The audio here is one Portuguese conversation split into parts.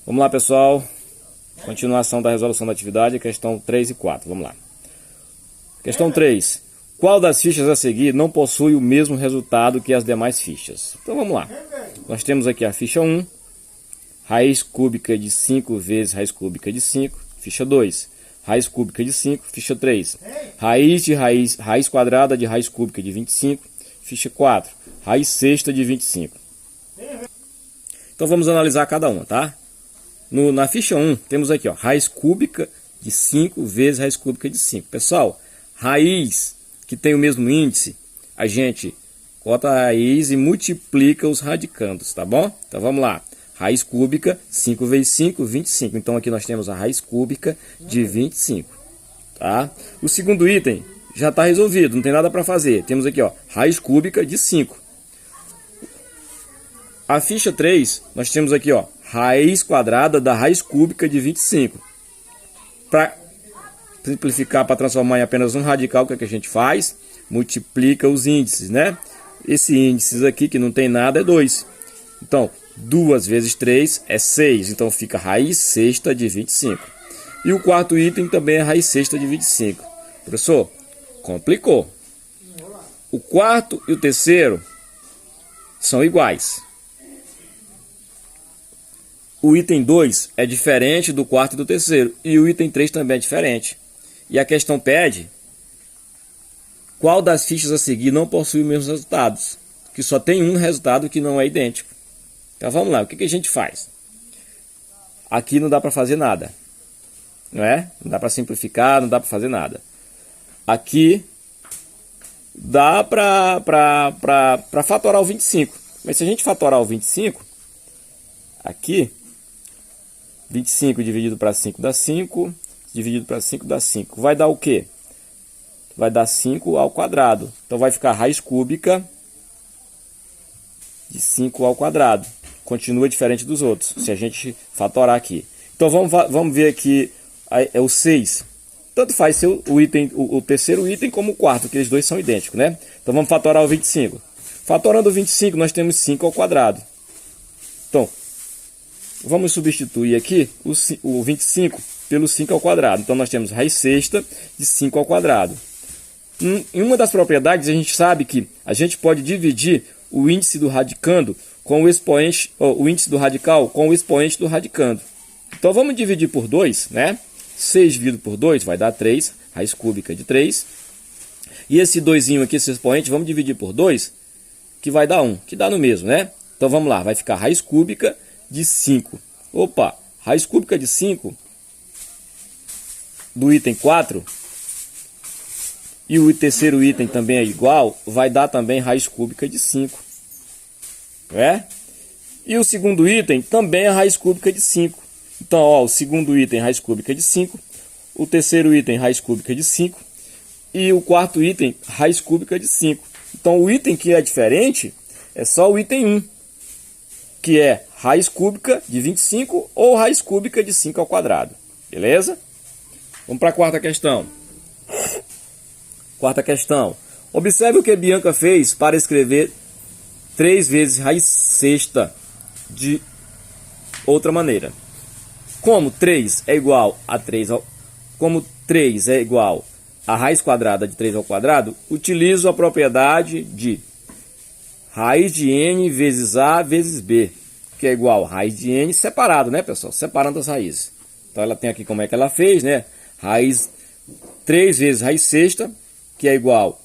Vamos lá, pessoal. Continuação da resolução da atividade, questão 3 e 4. Vamos lá. Questão 3. Qual das fichas a seguir não possui o mesmo resultado que as demais fichas? Então vamos lá. Nós temos aqui a ficha 1. Raiz cúbica de 5 vezes raiz cúbica de 5. Ficha 2. Raiz cúbica de 5. Ficha 3. Raiz quadrada de raiz cúbica de 25. Ficha 4. Raiz sexta de 25. Então vamos analisar cada uma, tá? Na ficha 1, temos aqui, ó, raiz cúbica de 5 vezes raiz cúbica de 5. Pessoal, raiz que tem o mesmo índice, a gente corta a raiz e multiplica os radicandos, tá bom? Então vamos lá. Raiz cúbica, 5 vezes 5, 25. Então aqui nós temos a raiz cúbica de 25, tá? O segundo item já está resolvido, não tem nada para fazer. Temos aqui, ó, raiz cúbica de 5. A ficha 3, nós temos aqui, ó, raiz quadrada da raiz cúbica de 25. Para simplificar, para transformar em apenas um radical, o que é que a gente faz? Multiplica os índices, né? Esse índice aqui, que não tem nada, é 2. Então, 2 vezes 3 é 6. Então, fica raiz sexta de 25. E o quarto item também é raiz sexta de 25. Professor, complicou. O quarto e o terceiro são iguais. O item 2 é diferente do quarto e do terceiro. E o item 3 também é diferente. E a questão pede qual das fichas a seguir não possui os mesmos resultados. Que só tem um resultado que não é idêntico. Então vamos lá, o que a gente faz? Aqui não dá para fazer nada. Não é? Não dá para simplificar, não dá para fazer nada. Aqui dá para fatorar o 25. Mas se a gente fatorar o 25, aqui, 25 dividido para 5 dá 5, dividido para 5 dá 5. Vai dar o quê? Vai dar 5 ao quadrado. Então vai ficar raiz cúbica de 5 ao quadrado. Continua diferente dos outros, se a gente fatorar aqui. Então vamos ver aqui, é o 6. Tanto faz ser o terceiro item como o quarto, que eles dois são idênticos, né? Então vamos fatorar o 25. Fatorando o 25, nós temos 5 ao quadrado. Então, vamos substituir aqui o 25 pelo 5 ao quadrado. Então, nós temos raiz sexta de 5 ao quadrado. Em uma das propriedades, a gente sabe que a gente pode dividir o índice do radicando com o expoente, o índice do radical com o expoente do radicando. Então, vamos dividir por 2, né? 6 dividido por 2 vai dar 3, raiz cúbica de 3. E esse 2 aqui, esse expoente, vamos dividir por 2, que vai dar 1, que dá no mesmo, né? Então, vamos lá, vai ficar raiz cúbica de 5. Opa, raiz cúbica de 5 do item 4 e o terceiro item também é igual, vai dar também raiz cúbica de 5. É? E o segundo item também é raiz cúbica de 5. Então, ó, o segundo item raiz cúbica de 5, o terceiro item raiz cúbica de 5 e o quarto item raiz cúbica de 5. Então, o item que é diferente é só o item 1. Que é raiz cúbica de 25 ou raiz cúbica de 5 ao quadrado. Beleza? Vamos para a quarta questão. Quarta questão. Observe o que Bianca fez para escrever 3 vezes raiz sexta de outra maneira. Como 3 é igual a 3 a raiz quadrada de 3 ao quadrado, utilizo a propriedade de raiz de n vezes a vezes b, que é igual a raiz de n separado, né, pessoal? Separando as raízes. Então, ela tem aqui como é que ela fez, né? 3 vezes raiz sexta, que é igual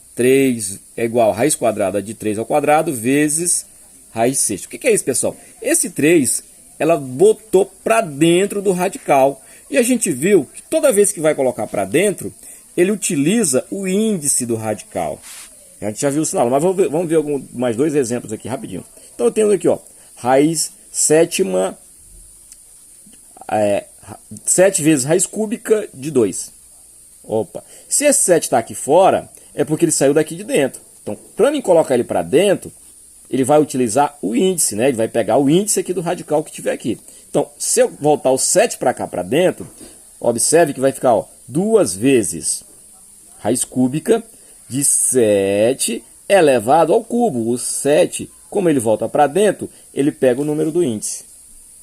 a raiz quadrada de 3 ao quadrado, vezes raiz sexta. O que é isso, pessoal? Esse 3, ela botou para dentro do radical. E a gente viu que toda vez que vai colocar para dentro, ele utiliza o índice do radical. A gente já viu o sinal, mas vamos ver mais 2 exemplos aqui rapidinho. Então eu tenho aqui, ó, raiz sétima, 7 vezes raiz cúbica de 2. Opa, se esse 7 está aqui fora, é porque ele saiu daqui de dentro. Então, para mim colocar ele para dentro, ele vai utilizar o índice, né? Ele vai pegar o índice aqui do radical que tiver aqui. Então, se eu voltar o 7 para cá para dentro, observe que vai ficar, ó, 2 vezes raiz cúbica de 7 elevado ao cubo. O 7, como ele volta para dentro, ele pega o número do índice.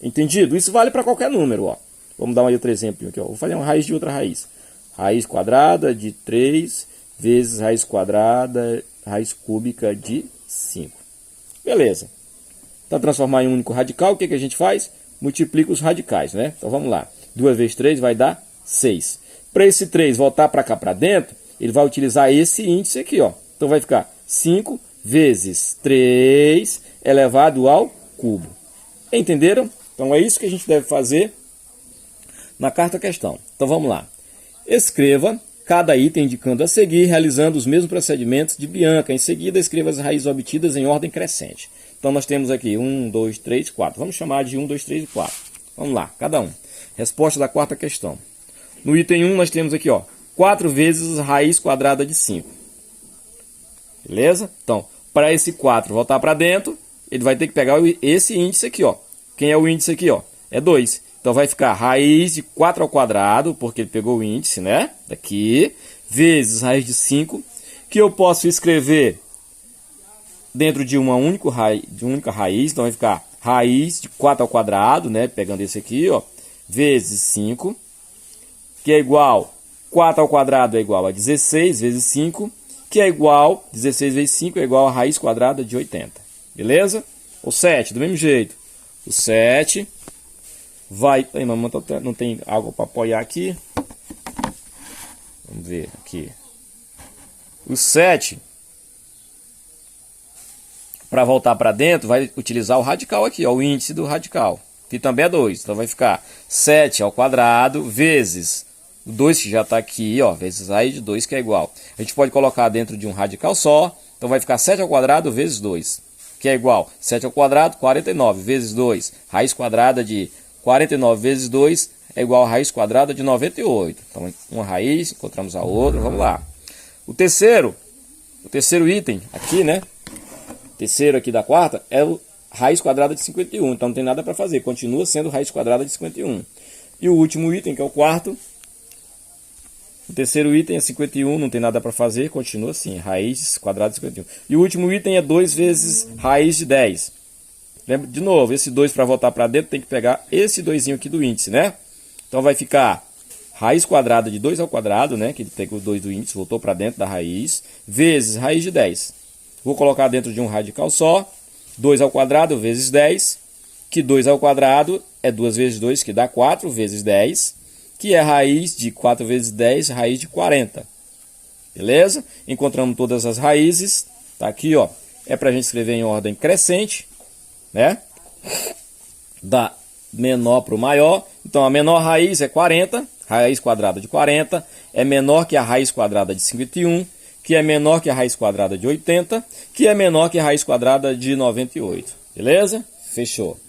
Entendido? Isso vale para qualquer número, ó. Vamos dar um outro exemplo aqui, ó. Vou fazer uma raiz de outra raiz. Raiz quadrada de 3 vezes raiz quadrada, raiz cúbica de 5. Beleza. Para transformar em um único radical, o que a gente faz? Multiplica os radicais, né? Então vamos lá. 2 vezes 3 vai dar 6. Para esse 3 voltar para cá para dentro, ele vai utilizar esse índice aqui, ó. Então vai ficar 5 vezes 3 elevado ao cubo. Entenderam? Então é isso que a gente deve fazer na quarta questão. Então vamos lá. Escreva cada item indicando a seguir, realizando os mesmos procedimentos de Bianca. Em seguida, escreva as raízes obtidas em ordem crescente. Então nós temos aqui 1, 2, 3, 4. Vamos chamar de 1, 2, 3 e 4. Vamos lá, cada um. Resposta da quarta questão. No item 1 nós temos aqui, ó, 4 vezes raiz quadrada de 5. Beleza? Então, para esse 4 voltar para dentro, ele vai ter que pegar esse índice aqui, ó. Quem é o índice aqui, ó? É 2. Então vai ficar raiz de 4 ao quadrado, porque ele pegou o índice, né? Daqui, vezes raiz de 5, que eu posso escrever dentro de uma única raiz. Então vai ficar raiz de 4 ao quadrado, né? Pegando esse aqui, ó, vezes 5, que é igual, 4 ao quadrado é igual a 16 vezes 5, que é igual, 16 vezes 5 é igual a raiz quadrada de 80. Beleza? O 7, do mesmo jeito. O 7 vai... Aí, mamãe, não tem algo para apoiar aqui. Vamos ver aqui. O 7, para voltar para dentro, vai utilizar o radical aqui, ó, o índice do radical, que também é 2. Então vai ficar 7 ao quadrado vezes o 2 que já está aqui, ó, vezes raiz de 2, que é igual. A gente pode colocar dentro de um radical só. Então vai ficar 7 ao quadrado vezes 2, que é igual 7 ao quadrado, 49, vezes 2. Raiz quadrada de 49 vezes 2 é igual a raiz quadrada de 98. Então, uma raiz, encontramos a outra, vamos lá. O terceiro item aqui, né? O terceiro aqui da quarta é o raiz quadrada de 51. Então, não tem nada para fazer, continua sendo raiz quadrada de 51. E o último item, que é o quarto, o terceiro item é 51, não tem nada para fazer, continua assim, raiz quadrada de 51. E o último item é 2 vezes raiz de 10. Lembra, de novo, esse 2 para voltar para dentro tem que pegar esse 2 aqui do índice, né? Então vai ficar raiz quadrada de 2 ao quadrado, né? Que ele pegou o 2 do índice, voltou para dentro da raiz, vezes raiz de 10. Vou colocar dentro de um radical só, 2 ao quadrado vezes 10, que 2 ao quadrado é 2 vezes 2, que dá 4 vezes 10, que é raiz de 4 vezes 10, raiz de 40. Beleza? Encontramos todas as raízes, tá aqui, ó. É para a gente escrever em ordem crescente, né? Da menor para o maior. Então a menor raiz é 40, raiz quadrada de 40, é menor que a raiz quadrada de 51, que é menor que a raiz quadrada de 80, que é menor que a raiz quadrada de 98. Beleza? Fechou.